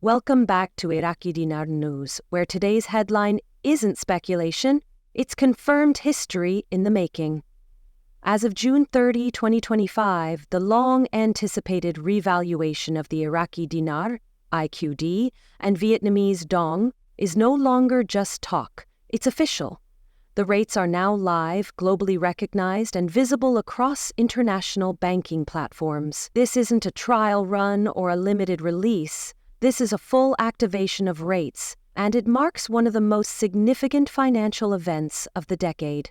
Welcome back to Iraqi Dinar News, where today's headline isn't speculation, it's confirmed history in the making. As of June 30, 2025, the long-anticipated revaluation of the Iraqi dinar, IQD, and Vietnamese dong is no longer just talk, it's official. The rates are now live, globally recognized, and visible across international banking platforms. This isn't a trial run or a limited release. This is a full activation of rates, and it marks one of the most significant financial events of the decade.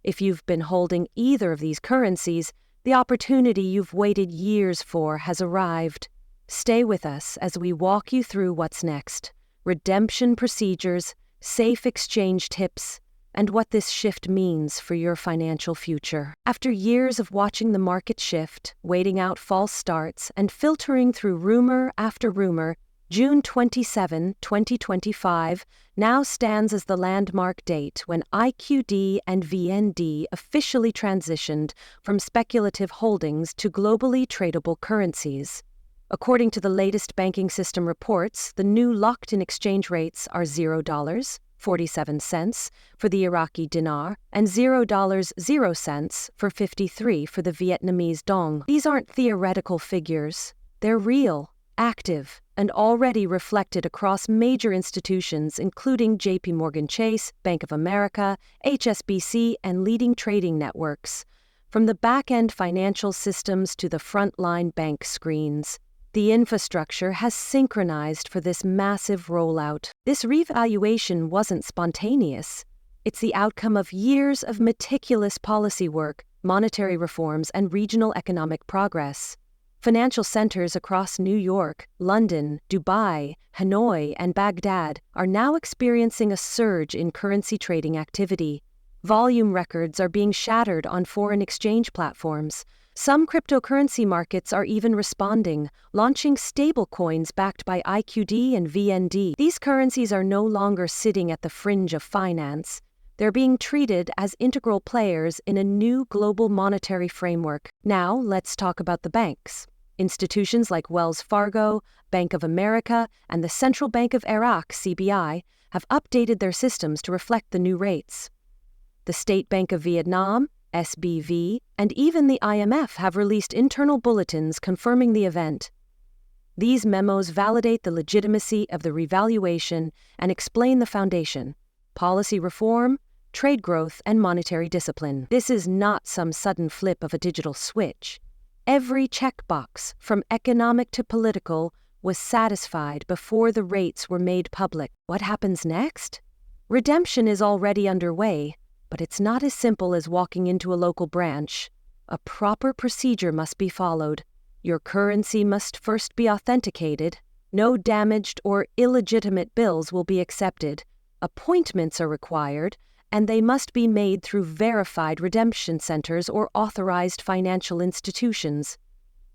If you've been holding either of these currencies, the opportunity you've waited years for has arrived. Stay with us as we walk you through what's next: redemption procedures, safe exchange tips, and what this shift means for your financial future. After years of watching the market shift, waiting out false starts, and filtering through rumor after rumor, June 27, 2025 now stands as the landmark date when IQD and VND officially transitioned from speculative holdings to globally tradable currencies. According to the latest banking system reports, the new locked-in exchange rates are $0.47 for the Iraqi dinar and $0.00 for 53 for the Vietnamese dong. These aren't theoretical figures. They're real, active, and already reflected across major institutions including JP Chase, Bank of America, HSBC, and leading trading networks. From the back-end financial systems to the front-line bank screens, the infrastructure has synchronized for this massive rollout. This revaluation wasn't spontaneous. It's the outcome of years of meticulous policy work, monetary reforms, and regional economic progress. Financial centers across New York, London, Dubai, Hanoi, and Baghdad are now experiencing a surge in currency trading activity. Volume records are being shattered on foreign exchange platforms. Some cryptocurrency markets are even responding, launching stablecoins backed by IQD and VND. These currencies are no longer sitting at the fringe of finance. They're being treated as integral players in a new global monetary framework. Now, let's talk about the banks. Institutions like Wells Fargo, Bank of America, and the Central Bank of Iraq, CBI, have updated their systems to reflect the new rates. The State Bank of Vietnam, SBV, and even the IMF have released internal bulletins confirming the event. These memos validate the legitimacy of the revaluation and explain the foundation: policy reform, trade growth, and monetary discipline. This is not some sudden flip of a digital switch. Every checkbox, from economic to political, was satisfied before the rates were made public. What happens next? Redemption is already underway, but it's not as simple as walking into a local branch. A proper procedure must be followed. Your currency must first be authenticated. No damaged or illegitimate bills will be accepted. Appointments are required, and they must be made through verified redemption centers or authorized financial institutions.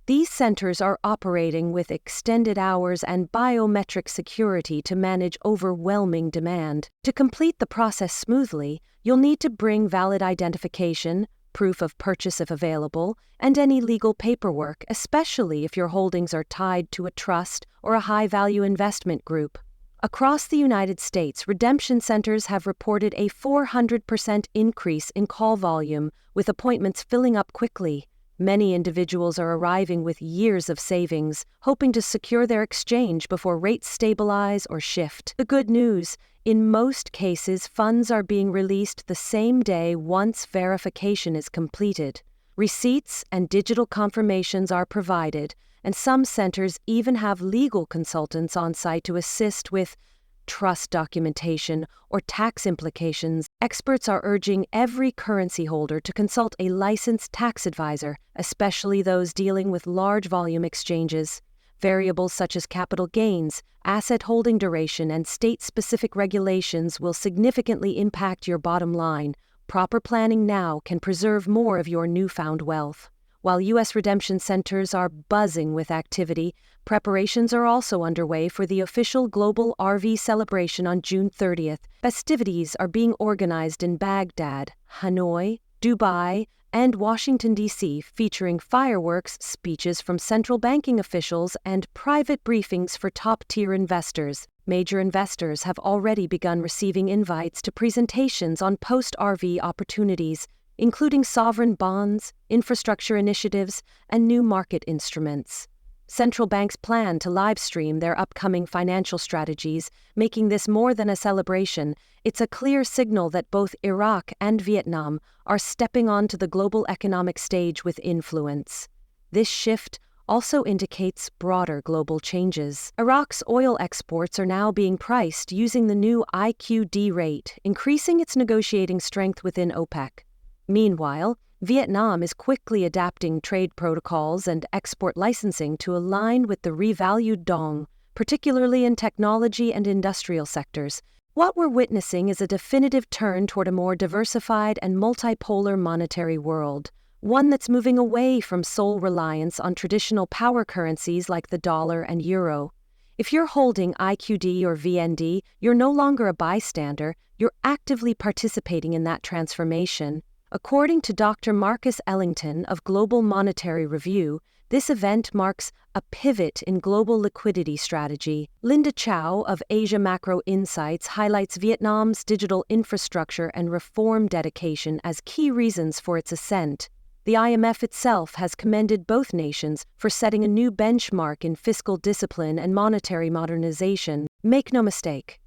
These centers are operating with extended hours and biometric security to manage overwhelming demand. To complete the process smoothly, you'll need to bring valid identification, proof of purchase if available, and any legal paperwork, especially if your holdings are tied to a trust or a high-value investment group. Across the United States, redemption centers have reported a 400% increase in call volume, with appointments filling up quickly. Many individuals are arriving with years of savings, hoping to secure their exchange before rates stabilize or shift. The good news: in most cases, funds are being released the same day once verification is completed. Receipts and digital confirmations are provided, and some centers even have legal consultants on site to assist with trust documentation or tax implications. Experts are urging every currency holder to consult a licensed tax advisor, especially those dealing with large volume exchanges. Variables such as capital gains, asset holding duration, and state-specific regulations will significantly impact your bottom line. Proper planning now can preserve more of your newfound wealth. While U.S. redemption centers are buzzing with activity, preparations are also underway for the official global RV celebration on June 30th. Festivities are being organized in Baghdad, Hanoi, Dubai, and Washington, D.C., featuring fireworks, speeches from central banking officials, and private briefings for top-tier investors. Major investors have already begun receiving invites to presentations on post-RV opportunities, including sovereign bonds, infrastructure initiatives, and new market instruments. Central banks plan to live-stream their upcoming financial strategies, making this more than a celebration. It's a clear signal that both Iraq and Vietnam are stepping onto the global economic stage with influence. This shift also indicates broader global changes. Iraq's oil exports are now being priced using the new IQD rate, increasing its negotiating strength within OPEC. Meanwhile, Vietnam is quickly adapting trade protocols and export licensing to align with the revalued dong, particularly in technology and industrial sectors. What we're witnessing is a definitive turn toward a more diversified and multipolar monetary world, one that's moving away from sole reliance on traditional power currencies like the dollar and euro. If you're holding IQD or VND, you're no longer a bystander, you're actively participating in that transformation. According to Dr. Marcus Ellington of Global Monetary Review, this event marks a pivot in global liquidity strategy. Linda Chow of Asia Macro Insights highlights Vietnam's digital infrastructure and reform dedication as key reasons for its ascent. The IMF itself has commended both nations for setting a new benchmark in fiscal discipline and monetary modernization. Make no mistake,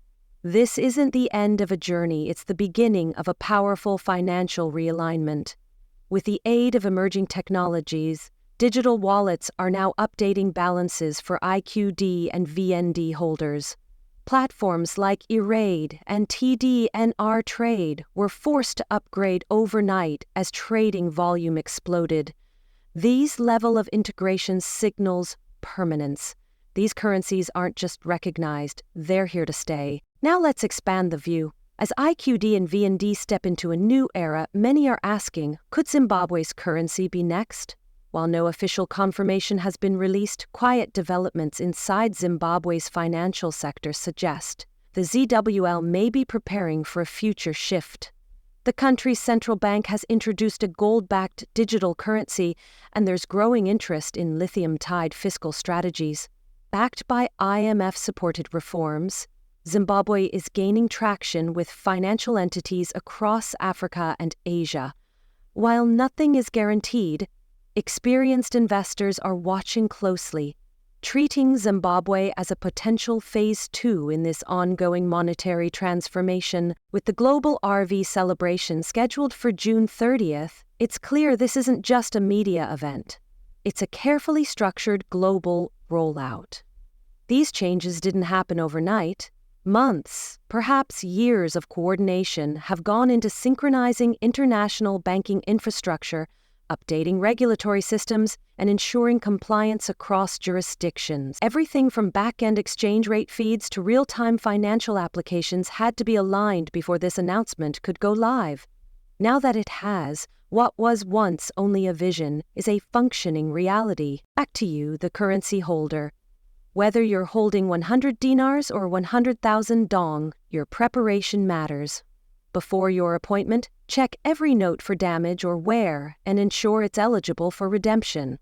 this isn't the end of a journey, it's the beginning of a powerful financial realignment. With the aid of emerging technologies, digital wallets are now updating balances for IQD and VND holders. Platforms like eRaid and TDNR Trade were forced to upgrade overnight as trading volume exploded. These level of integration signals permanence. These currencies aren't just recognized, they're here to stay. Now let's expand the view. As IQD and VND step into a new era, many are asking, could Zimbabwe's currency be next? While no official confirmation has been released, quiet developments inside Zimbabwe's financial sector suggest the ZWL may be preparing for a future shift. The country's central bank has introduced a gold-backed digital currency, and there's growing interest in lithium-tied fiscal strategies. Backed by IMF-supported reforms, Zimbabwe is gaining traction with financial entities across Africa and Asia. While nothing is guaranteed, experienced investors are watching closely, treating Zimbabwe as a potential phase 2 in this ongoing monetary transformation. With the global RV celebration scheduled for June 30th, it's clear this isn't just a media event. It's a carefully structured global rollout. These changes didn't happen overnight. Months, perhaps years of coordination have gone into synchronizing international banking infrastructure, updating regulatory systems, and ensuring compliance across jurisdictions. Everything from back-end exchange rate feeds to real-time financial applications had to be aligned before this announcement could go live. Now that it has, what was once only a vision is a functioning reality. Back to you, the currency holder. Whether you're holding 100 dinars or 100,000 dong, your preparation matters. Before your appointment, check every note for damage or wear and ensure it's eligible for redemption.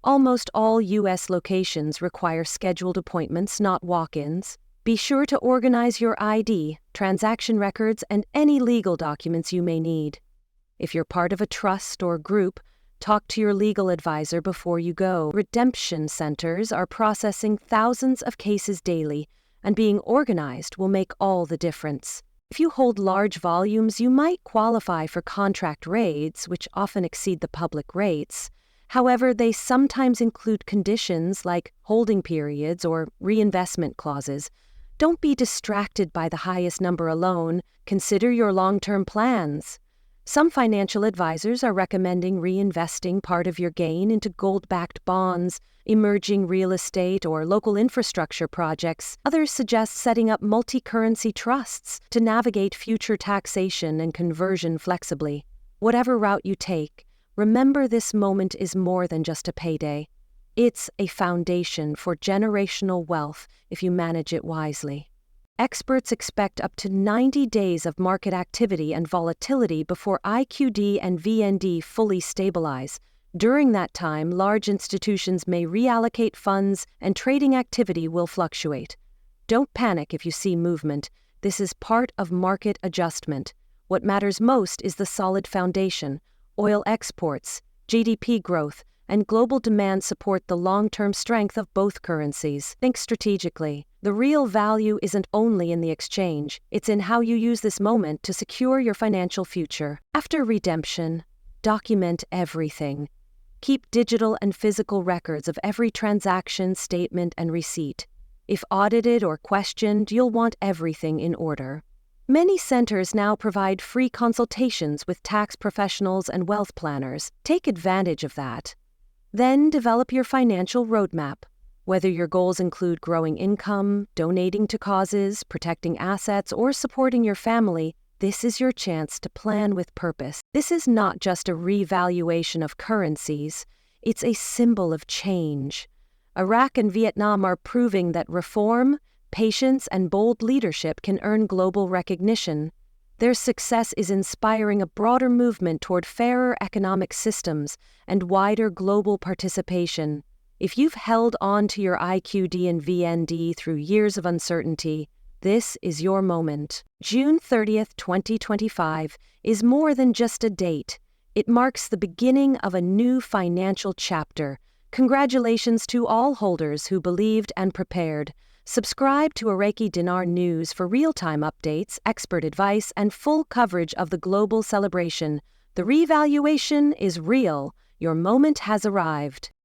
Almost all U.S. locations require scheduled appointments, not walk-ins. Be sure to organize your ID, transaction records, and any legal documents you may need. If you're part of a trust or group, talk to your legal advisor before you go. Redemption centers are processing thousands of cases daily, and being organized will make all the difference. If you hold large volumes, you might qualify for contract rates, which often exceed the public rates. However, they sometimes include conditions like holding periods or reinvestment clauses. Don't be distracted by the highest number alone. Consider your long-term plans. Some financial advisors are recommending reinvesting part of your gain into gold-backed bonds, emerging real estate, or local infrastructure projects. Others suggest setting up multi-currency trusts to navigate future taxation and conversion flexibly. Whatever route you take, remember this moment is more than just a payday. It's a foundation for generational wealth if you manage it wisely. Experts expect up to 90 days of market activity and volatility before IQD and VND fully stabilize. During that time, large institutions may reallocate funds and trading activity will fluctuate. Don't panic if you see movement. This is part of market adjustment. What matters most is the solid foundation. Oil exports, GDP growth, and global demand support the long-term strength of both currencies. Think strategically. The real value isn't only in the exchange, it's in how you use this moment to secure your financial future. After redemption, document everything. Keep digital and physical records of every transaction, statement, and receipt. If audited or questioned, you'll want everything in order. Many centers now provide free consultations with tax professionals and wealth planners. Take advantage of that. Then develop your financial roadmap. Whether your goals include growing income, donating to causes, protecting assets, or supporting your family, this is your chance to plan with purpose. This is not just a revaluation of currencies, it's a symbol of change. Iraq and Vietnam are proving that reform, patience, and bold leadership can earn global recognition. Their success is inspiring a broader movement toward fairer economic systems and wider global participation. If you've held on to your IQD and VND through years of uncertainty, this is your moment. June 30th, 2025 is more than just a date. It marks the beginning of a new financial chapter. Congratulations to all holders who believed and prepared. Subscribe to Iraqi Dinar News for real-time updates, expert advice, and full coverage of the global celebration. The revaluation is real. Your moment has arrived.